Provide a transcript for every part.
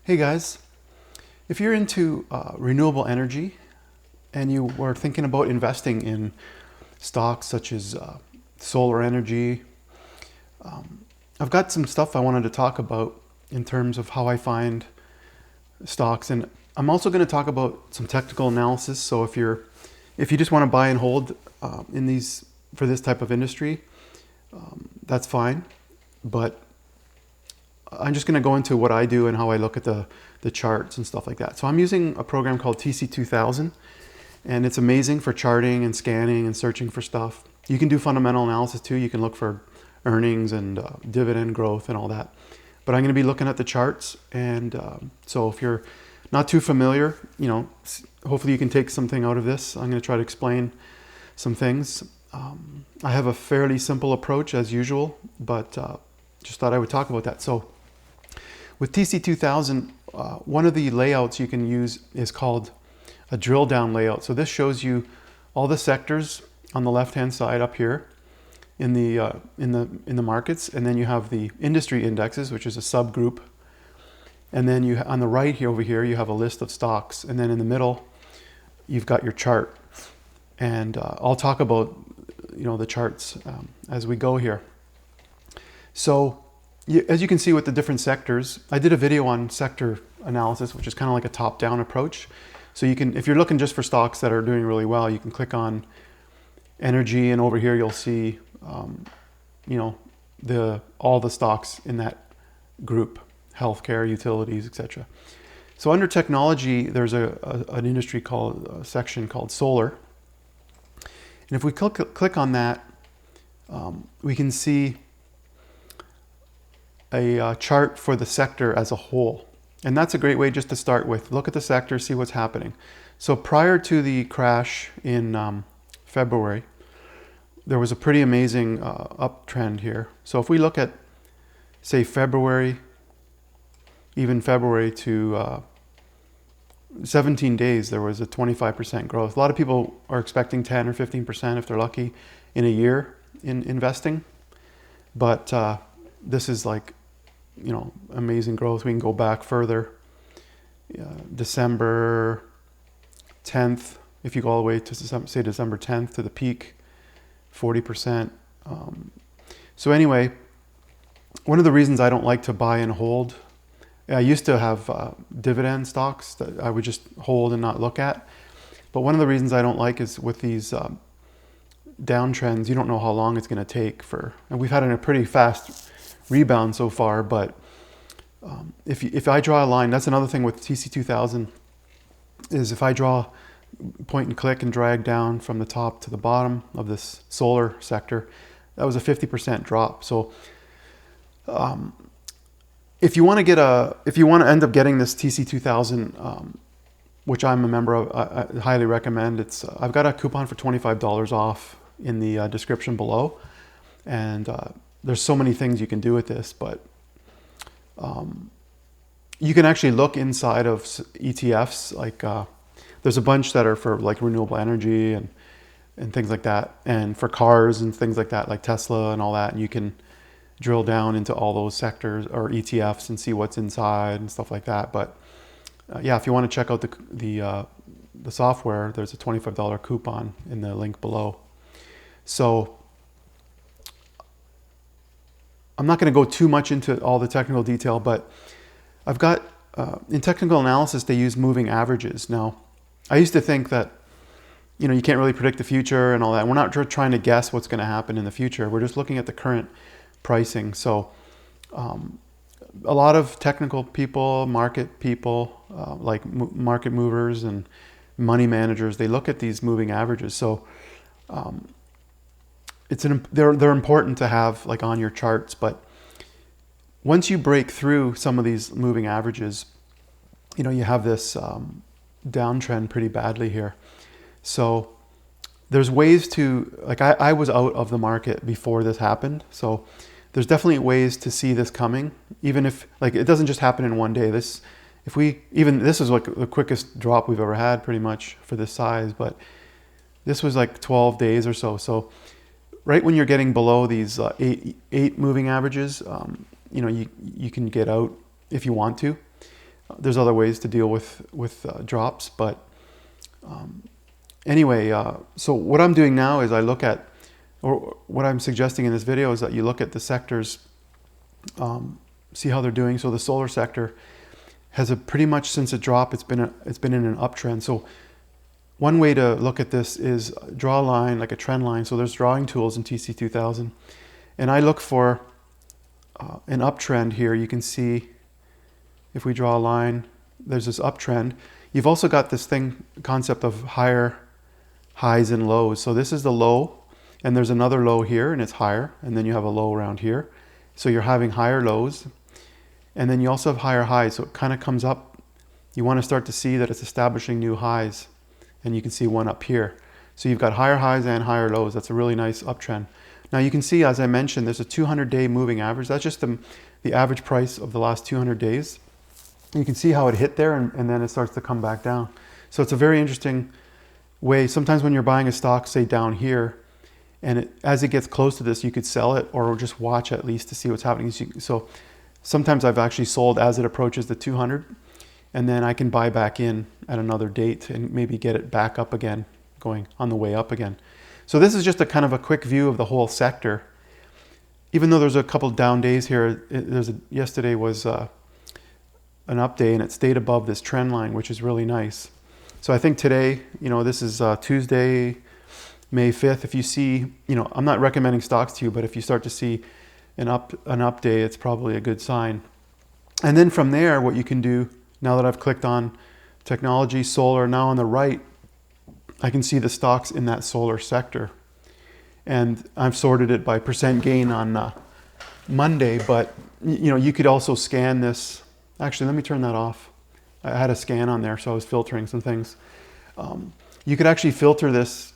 Hey guys, if you're into renewable energy and you were thinking about investing in stocks such as solar energy, I've got some stuff I wanted to talk about in terms of how I find stocks, and I'm also going to talk about some technical analysis. So if you just want to buy and hold in these for this type of industry, that's fine. But I'm just going to go into what I do and how I look at the charts and stuff like that. So I'm using a program called TC2000, and it's amazing for charting and scanning and searching for stuff. You can do fundamental analysis too. You can look for earnings and dividend growth and all that. But I'm going to be looking at the charts, and so if you're not too familiar, hopefully you can take something out of this. I'm going to try to explain some things. I have a fairly simple approach as usual, but just thought I would talk about that. So with TC2000, one of the layouts you can use is called a drill down layout. So this shows you all the sectors on the left hand side up here in the markets, and then you have the industry indexes, which is a subgroup, and then you on the right here over here you have a list of stocks, and then in the middle you've got your chart. And I'll talk about the charts as we go here. So as you can see with the different sectors, I did a video on sector analysis, which is kind of like a top-down approach. So you can, if you're looking just for stocks that are doing really well, you can click on energy, and over here you'll see all the stocks in that group: healthcare, utilities, etc. So under technology, there's an industry section called solar. And if we click on that, we can see a chart for the sector as a whole. And that's a great way just to start with. Look at the sector, see what's happening. So prior to the crash in February, there was a pretty amazing uptrend here. So if we look at, say, February to 17 days, there was a 25% growth. A lot of people are expecting 10 or 15% if they're lucky in a year in investing. But this is like, amazing growth. We can go back further. December 10th, if you go all the way to say December 10th to the peak, 40%. So anyway, one of the reasons I don't like to buy and hold, I used to have dividend stocks that I would just hold and not look at. But one of the reasons I don't like is with these downtrends, you don't know how long it's going to take and we've had a pretty fast rebound so far, but if I draw a line, that's another thing with TC2000, is if I draw point and click and drag down from the top to the bottom of this solar sector, that was a 50% drop. So if you want to end up getting this TC2000, which I'm a member of, I highly recommend. I've got a coupon for $25 off in the description below, and there's so many things you can do with this, but you can actually look inside of ETFs. Like there's a bunch that are for like renewable energy and things like that, and for cars and things like that, like Tesla and all that. And you can drill down into all those sectors or ETFs and see what's inside and stuff like that. But yeah, if you want to check out the software, there's a $25 coupon in the link below. So I'm not going to go too much into all the technical detail, but I've got, in technical analysis, they use moving averages. Now, I used to think that, you can't really predict the future and all that. We're not trying to guess what's going to happen in the future. We're just looking at the current pricing. So a lot of technical people, market people, like market movers and money managers, they look at these moving averages. So they're important to have like on your charts, but once you break through some of these moving averages, you have this downtrend pretty badly here. So there's ways to, like I was out of the market before this happened, so there's definitely ways to see this coming, even if like it doesn't just happen in one day. This is like the quickest drop we've ever had pretty much for this size, but this was like 12 days or so. So right when you're getting below these eight moving averages, you can get out if you want to. there's other ways to deal with drops, but anyway, so what I'm doing now is I look at, or what I'm suggesting in this video is that you look at the sectors, see how they're doing. So the solar sector has pretty much since it dropped, it's been in an uptrend. So one way to look at this is draw a line, like a trend line. So there's drawing tools in TC2000, and I look for an uptrend here. You can see if we draw a line, there's this uptrend. You've also got this concept of higher highs and lows. So this is the low, and there's another low here, and it's higher, and then you have a low around here. So you're having higher lows, and then you also have higher highs. So it kind of comes up. You want to start to see that it's establishing new highs, and you can see one up here. So you've got higher highs and higher lows. That's a really nice uptrend. Now you can see, as I mentioned, there's a 200-day moving average. That's just the average price of the last 200 days. You can see how it hit there, and then it starts to come back down. So it's a very interesting way. Sometimes when you're buying a stock, say down here, and as it gets close to this, you could sell it or just watch at least to see what's happening. So sometimes I've actually sold as it approaches the 200, and then I can buy back in at another date and maybe get it back up again, going on the way up again. So this is just a kind of a quick view of the whole sector. Even though there's a couple down days here, yesterday was an up day, and it stayed above this trend line, which is really nice. So I think today, this is Tuesday, May 5th. If you see, I'm not recommending stocks to you, but if you start to see an up day, it's probably a good sign. And then from there, what you can do, now that I've clicked on technology, solar, now on the right, I can see the stocks in that solar sector. And I've sorted it by percent gain on Monday, but you could also scan this. Actually, let me turn that off. I had a scan on there, so I was filtering some things. You could actually filter this,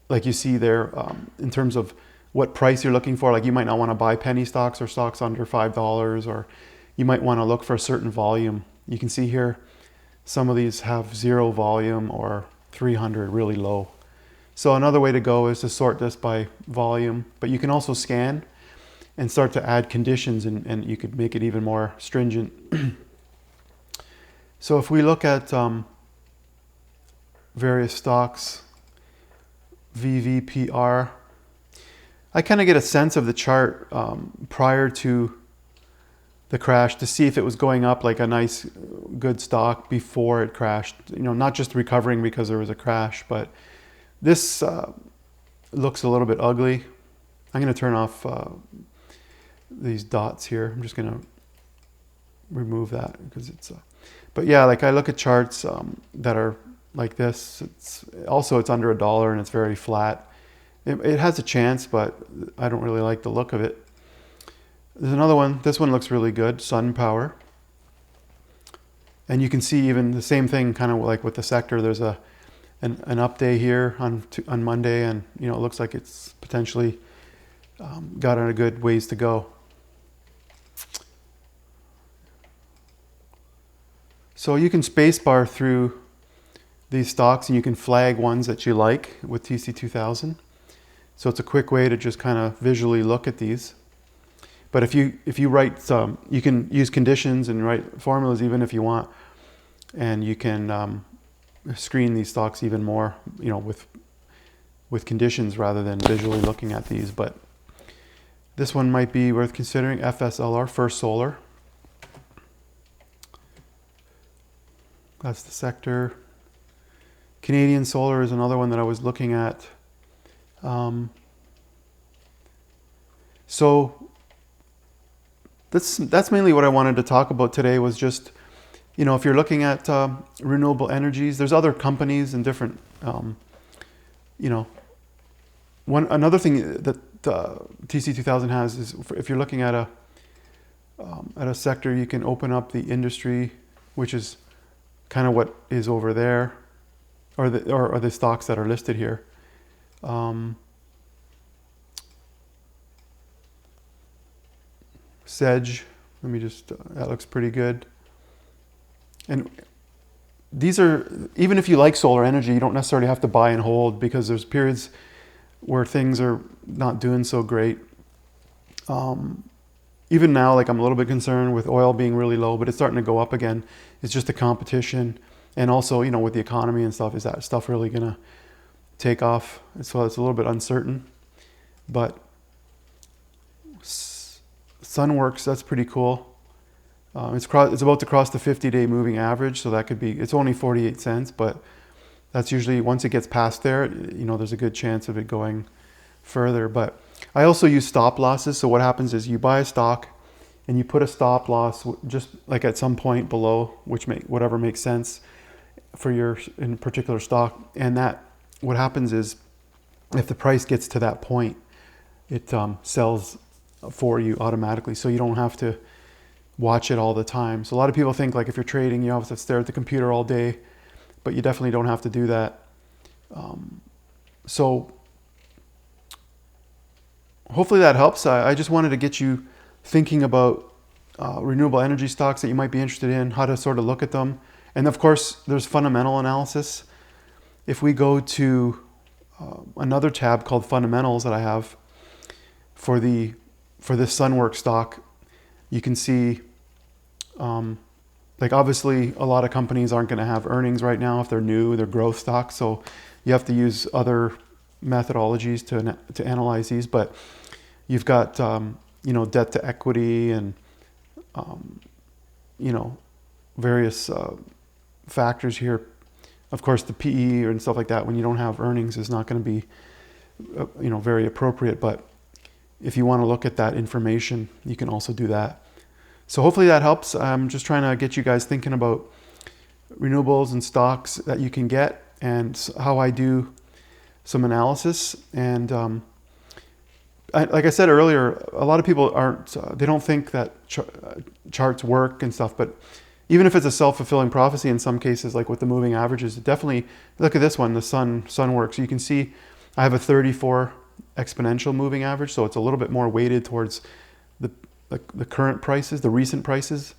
like you see there, in terms of what price you're looking for. Like you might not want to buy penny stocks or stocks under $5, or you might want to look for a certain volume. You can see here, some of these have 0 volume or 300, really low. So another way to go is to sort this by volume, but you can also scan and start to add conditions, and you could make it even more stringent. So if we look at various stocks, VVPR, I kind of get a sense of the chart prior to the crash to see if it was going up like a nice, good stock before it crashed. Not just recovering because there was a crash, but this looks a little bit ugly. I'm going to turn off these dots here. I'm just going to remove that because it's but yeah, like I look at charts that are like this. It's under $1 and it's very flat. It has a chance, but I don't really like the look of it. There's another one. This one looks really good, Sun Power. And you can see even the same thing, kind of like with the sector. There's an up day here on Monday, and it looks like it's potentially got on a good ways to go. So you can spacebar through these stocks, and you can flag ones that you like with TC2000. So it's a quick way to just kind of visually look at these. But if you write you can use conditions and write formulas even if you want, and you can screen these stocks even more, with conditions rather than visually looking at these. But this one might be worth considering. FSLR, First Solar. That's the sector. Canadian Solar is another one that I was looking at. So that's mainly what I wanted to talk about today, was just, if you're looking at renewable energies, there's other companies and different, another thing that TC2000 has is if you're looking at a sector, you can open up the industry, which is kind of what is over there, or the stocks that are listed here. Sedge, let me just, that looks pretty good. And these are, even if you like solar energy, you don't necessarily have to buy and hold, because there's periods where things are not doing so great. even now, like I'm a little bit concerned with oil being really low, but it's starting to go up again. It's just the competition. And also, you know, with the economy and stuff, is that stuff really going to take off? So it's a little bit uncertain. But Sunworks, that's pretty cool. It's about to cross the 50-day moving average, so that could be, it's only 48 cents, but that's usually, once it gets past there, you know, there's a good chance of it going further. But I also use stop losses. So what happens is you buy a stock and you put a stop loss just like at some point below, whatever makes sense for your in particular stock. And that, what happens is if the price gets to that point, it sells for you automatically. So you don't have to watch it all the time. So a lot of people think like if you're trading, you have to stare at the computer all day, but you definitely don't have to do that. So hopefully that helps. I just wanted to get you thinking about renewable energy stocks that you might be interested in, how to sort of look at them. And of course, there's fundamental analysis. If we go to another tab called fundamentals that I have for this Sunworks stock, you can see like obviously a lot of companies aren't going to have earnings right now if they're new, they're growth stocks. So you have to use other methodologies to analyze these. But you've got you know, debt to equity and you know, various factors here. Of course, the PE and stuff like that, when you don't have earnings, is not going to be you know, very appropriate. But if you want to look at that information, you can also do that. So hopefully that helps. I'm just trying to get you guys thinking about renewables and stocks that you can get, and how I do some analysis. And like I said earlier, a lot of people they don't think that charts work and stuff, but even if it's a self-fulfilling prophecy in some cases, like with the moving averages, definitely look at this one, the Sunworks. You can see I have a 34 exponential moving average, so it's a little bit more weighted towards the current prices, the recent prices.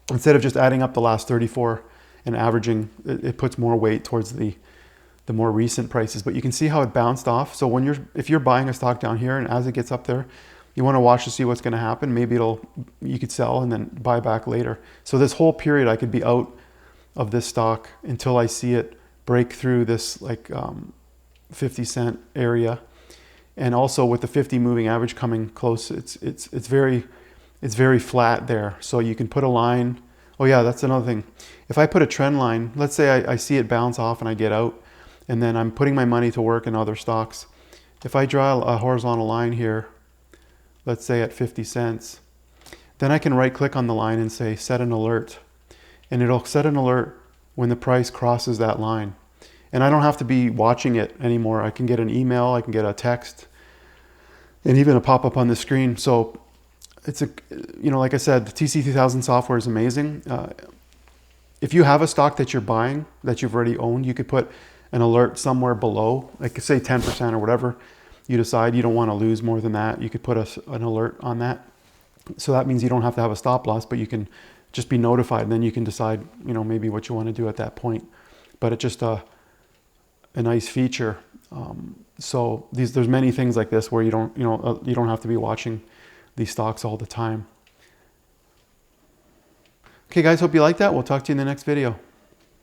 Instead of just adding up the last 34 and averaging, it puts more weight towards the more recent prices. But you can see how it bounced off. So if you're buying a stock down here, and as it gets up there, you want to watch to see what's going to happen. Maybe you could sell and then buy back later. So this whole period I could be out of this stock until I see it break through this like 50 cent area. And also with the 50 moving average coming close, it's very flat there. So you can put a line. Oh yeah, that's another thing. If I put a trend line, let's say I see it bounce off and I get out, and then I'm putting my money to work in other stocks. If I draw a horizontal line here, let's say at 50 cents, then I can right click on the line and say set an alert. And it'll set an alert when the price crosses that line. And I don't have to be watching it anymore. I can get an email, I can get a text, and even a pop-up on the screen. So it's you know, like I said, the TC2000 software is amazing. If you have a stock that you're buying that you've already owned, you could put an alert somewhere below, like say 10% or whatever. You decide you don't want to lose more than that. You could put an alert on that. So that means you don't have to have a stop loss, but you can just be notified, and then you can decide, you know, maybe what you want to do at that point. But it's just a nice feature. So there's many things like this where you don't have to be watching these stocks all the time. Okay guys, hope you like that. We'll talk to you in the next video.